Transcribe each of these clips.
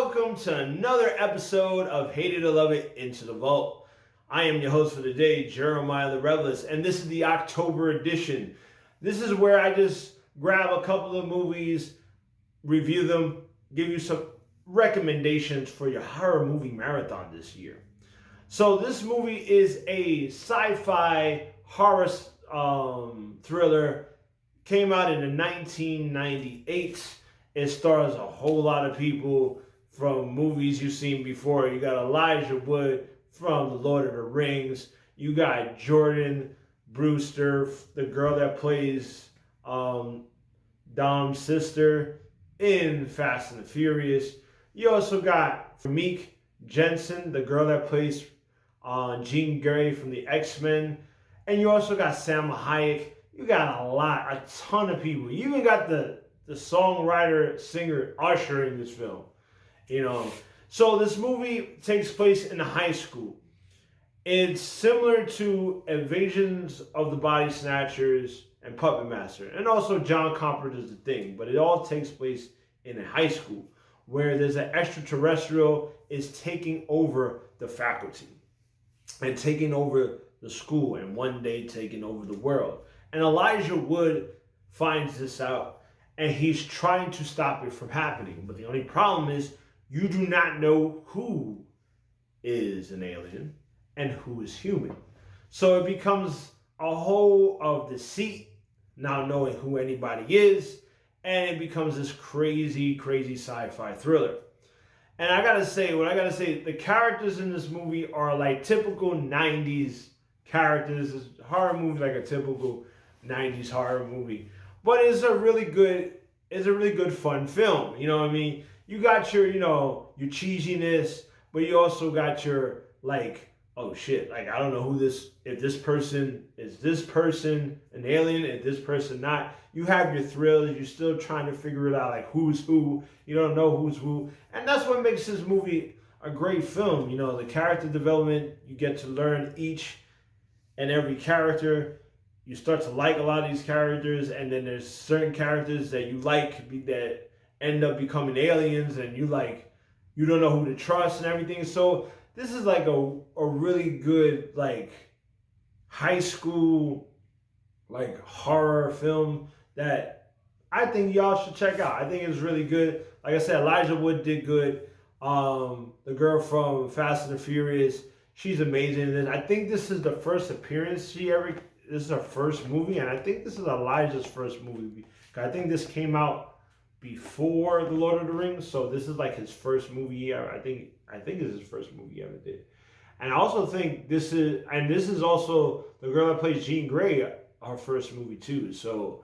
welcome to another episode of Hate It or Love It Into the Vault. I am your host for the day, Jeremiah the Revelist, and this is the October edition. This is where I just grab a couple of movies, review them, give you some recommendations for your horror movie marathon this year. So this movie is a sci-fi horror thriller, came out in 1998. It stars a whole lot of people from movies you've seen before. You got Elijah Wood from The Lord of the Rings. You got Jordan Brewster, the girl that plays Dom's sister in Fast and the Furious. You also got Famke Jensen, the girl that plays Jean Grey from the X-Men. And you also got Salma Hayek. You got a ton of people. You even got the songwriter, singer Usher in this film. So this movie takes place in a high school. It's similar to Invasions of the Body Snatchers and Puppet Master, and also John Carpenter's The Thing, but it all takes place in a high school where there's an extraterrestrial is taking over the faculty and taking over the school, and one day taking over the world. And Elijah Wood finds this out, and he's trying to stop it from happening. But the only problem is you do not know who is an alien and who is human. So it becomes a whole of deceit, not knowing who anybody is, and it becomes this crazy, crazy sci-fi thriller. And I gotta say, the characters in this movie are like typical 90s characters. This horror movie like a typical 90s horror movie. But it's a really good fun film. You know what I mean? You got your, your cheesiness, but you also got your oh shit, I don't know if this person an alien, if this person not. You have your thrills, you're still trying to figure it out, who's who. You don't know who's who. And that's what makes this movie a great film. The character development, you get to learn each and every character. You start to like a lot of these characters, and then there's certain characters that you like that end up becoming aliens, and you don't know who to trust and everything. So this is a really good high school horror film that I think y'all should check out. I think it's really good. Like I said, Elijah Wood did good. The girl from Fast and the Furious, she's amazing. And I think this is the first appearance this is her first movie, and I think this is Elijah's first movie. I think this came out before The Lord of the Rings, so this is his first movie ever. I think this is his first movie he ever did. And I also think this is also the girl that plays Jean Grey, her first movie too. So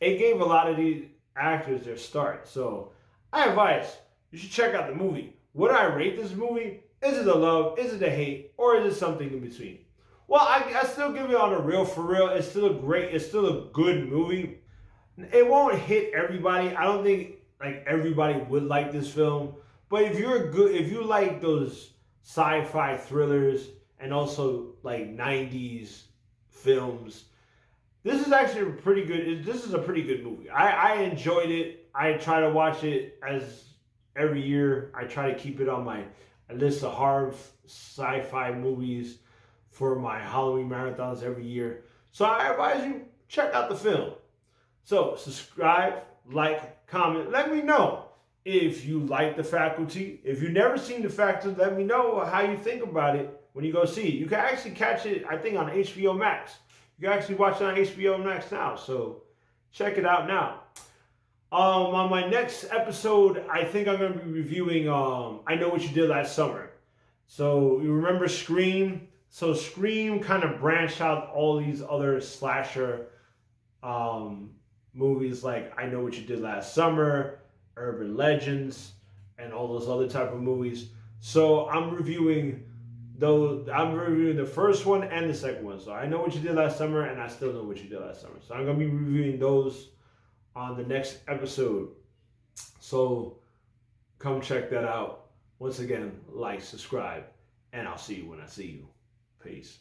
it gave a lot of these actors their start. So I advise you should check out the movie. Would I rate this movie? Is it a love? Is it a hate? Or is it something in between? Well, I still give it on a real for real. It's still a good movie. It won't hit everybody. I don't think everybody would like this film. But if you like those sci-fi thrillers and also 90s films, this is actually this is a pretty good movie. I enjoyed it. I try to watch it every year. I try to keep it on my list of horror sci-fi movies for my Halloween marathons every year. So I advise you, check out the film. So subscribe, like, comment. Let me know if you like The Faculty. If you've never seen The Faculty, let me know how you think about it when you go see it. You can actually catch it, I think, on HBO Max. You can actually watch it on HBO Max now. So check it out now. On my next episode, I think I'm going to be reviewing I Know What You Did Last Summer. So you remember Scream? So Scream kind of branched out all these other slasher movies like I Know What You Did Last Summer, Urban Legends, and all those other type of movies. So I'm reviewing the first one and the second one. So I Know What You Did Last Summer, and I Still Know What You Did Last Summer. So I'm going to be reviewing those on the next episode. So come check that out. Once again, like, subscribe, and I'll see you when I see you. Peace.